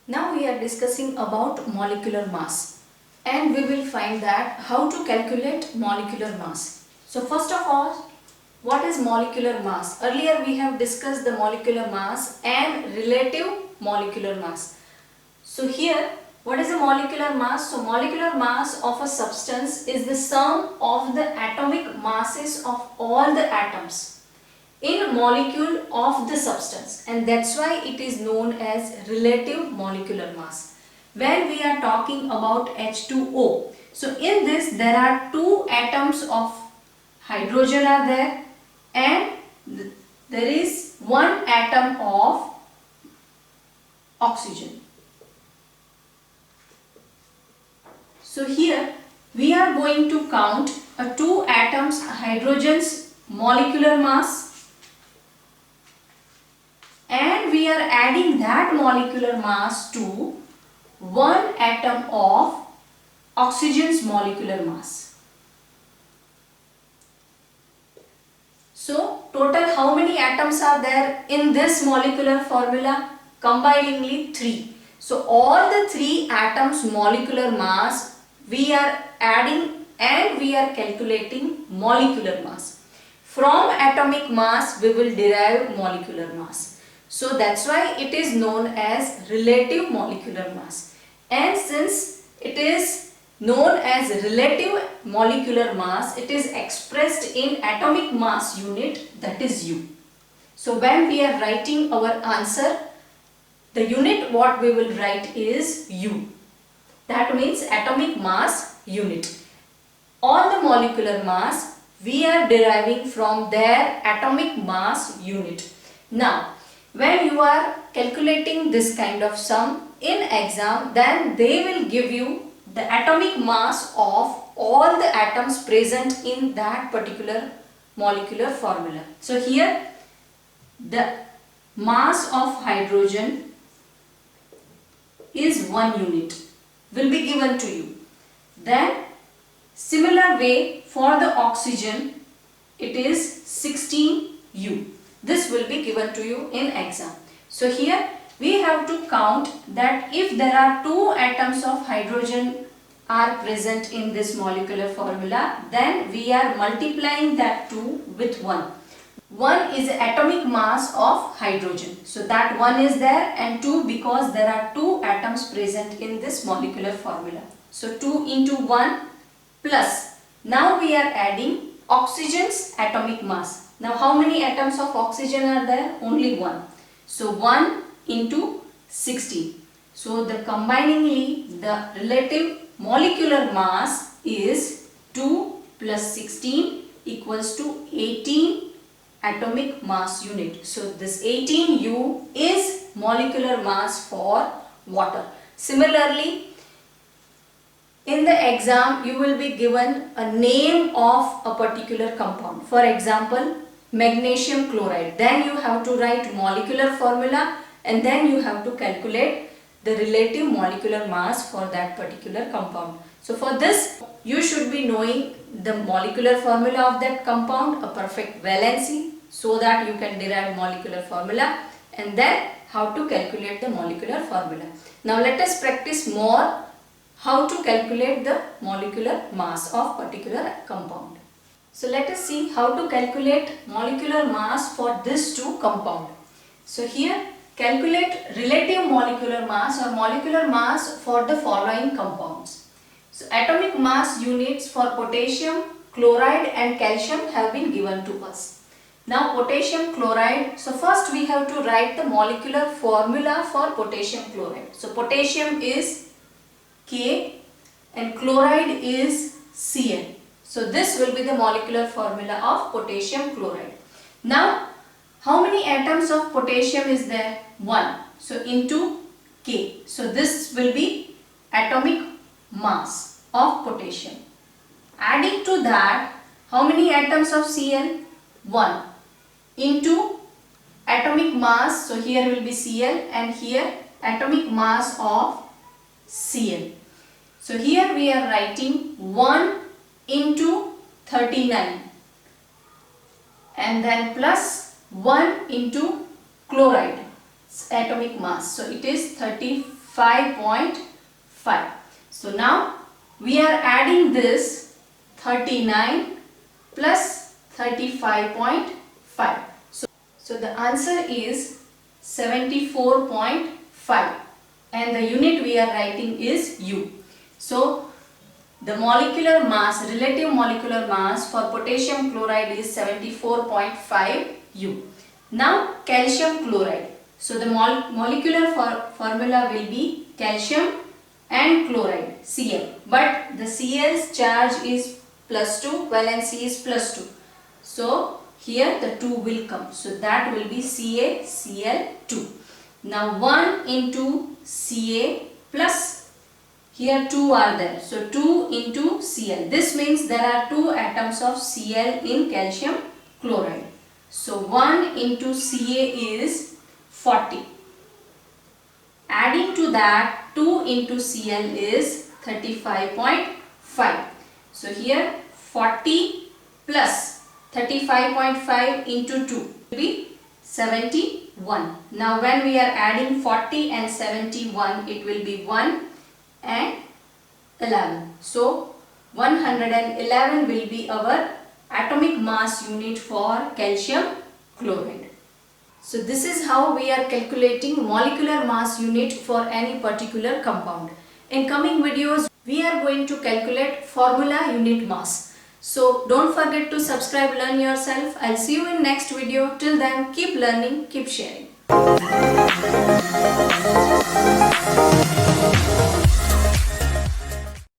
Now we are discussing about molecular mass, and we will find that how to calculate molecular mass. So first of all, what is molecular mass? Earlier we have discussed the molecular mass and relative molecular mass. So here, what is the molecular mass? So molecular mass of a substance is the sum of the atomic masses of all the atoms in molecule of the substance, and that's why it is known as relative molecular mass. When we are talking about H2O, so in this there are two atoms of hydrogen are there, and there is one atom of oxygen. So here we are going to count two atoms hydrogen's molecular mass, and we are adding that molecular mass to one atom of oxygen's molecular mass. So total how many atoms are there in this molecular formula? Combiningly 3. So all the 3 atoms molecular mass we are adding and we are calculating molecular mass. From atomic mass we will derive molecular mass. So that's why it is known as relative molecular mass. And since it is known as relative molecular mass, it is expressed in atomic mass unit, that is U. So when we are writing our answer, the unit what we will write is U. That means atomic mass unit. All the molecular mass we are deriving from their atomic mass unit. Now, when you are calculating this kind of sum in exam, then they will give you the atomic mass of all the atoms present in that particular molecular formula. So here the mass of hydrogen is 1 unit will be given to you. Then similar way for the oxygen it is 16U. This will be given to you in exam. So here we have to count that if there are 2 atoms of hydrogen are present in this molecular formula, then we are multiplying that 2 with 1. 1 is the atomic mass of hydrogen. So that 1 is there, and 2 because there are 2 atoms present in this molecular formula. So 2 into 1 plus. Now we are adding oxygen's atomic mass. Now how many atoms of oxygen are there? Only 1. So 1 into 16. So the combiningly the relative molecular mass is 2 plus 16 equals to 18 atomic mass unit. So this 18U is molecular mass for water. Similarly, in the exam you will be given a name of a particular compound. For example, magnesium chloride. Then you have to write molecular formula and then you have to calculate the relative molecular mass for that particular compound. So for this you should be knowing the molecular formula of that compound, a perfect valency, so that you can derive molecular formula, and then how to calculate the molecular formula. Now let us practice more how to calculate the molecular mass of particular compound. So let us see how to calculate molecular mass for this two compound. So here calculate relative molecular mass or molecular mass for the following compounds. So atomic mass units for potassium, chloride and calcium have been given to us. Now potassium chloride, so first we have to write the molecular formula for potassium chloride. So potassium is K and chloride is Cl. So this will be the molecular formula of potassium chloride. Now how many atoms of potassium is there? 1. So into K. So this will be atomic mass of potassium. Adding to that, how many atoms of Cl? 1. Into atomic mass, so here will be Cl and here atomic mass of Cl. So here we are writing 1 into 39 and then plus 1 into chloride atomic mass. So it is 35 5.5. So now we are adding this 39 plus 35.5. So the answer is 74.5 and the unit we are writing is U. So the molecular mass, relative molecular mass for potassium chloride is 74.5 U. Now calcium chloride. So the molecular formula will be calcium and chloride, Cl. But the Cl's charge is +2, valency is +2. So here the 2 will come. So that will be CaCl2. Now 1 into Ca plus, here 2 are there. So 2 into Cl. This means there are 2 atoms of Cl in calcium chloride. So 1 into Ca is 40. Adding to that 2 into Cl is 35.5. So here 40 plus 35.5 into 2 will be 71. Now when we are adding 40 and 71, it will be 1 and 11. So 111 will be our atomic mass unit for calcium chloride. So this is how we are calculating molecular mass unit for any particular compound. In coming videos, we are going to calculate formula unit mass. So don't forget to subscribe, learn yourself. I'll see you in next video. Till then, keep learning, keep sharing.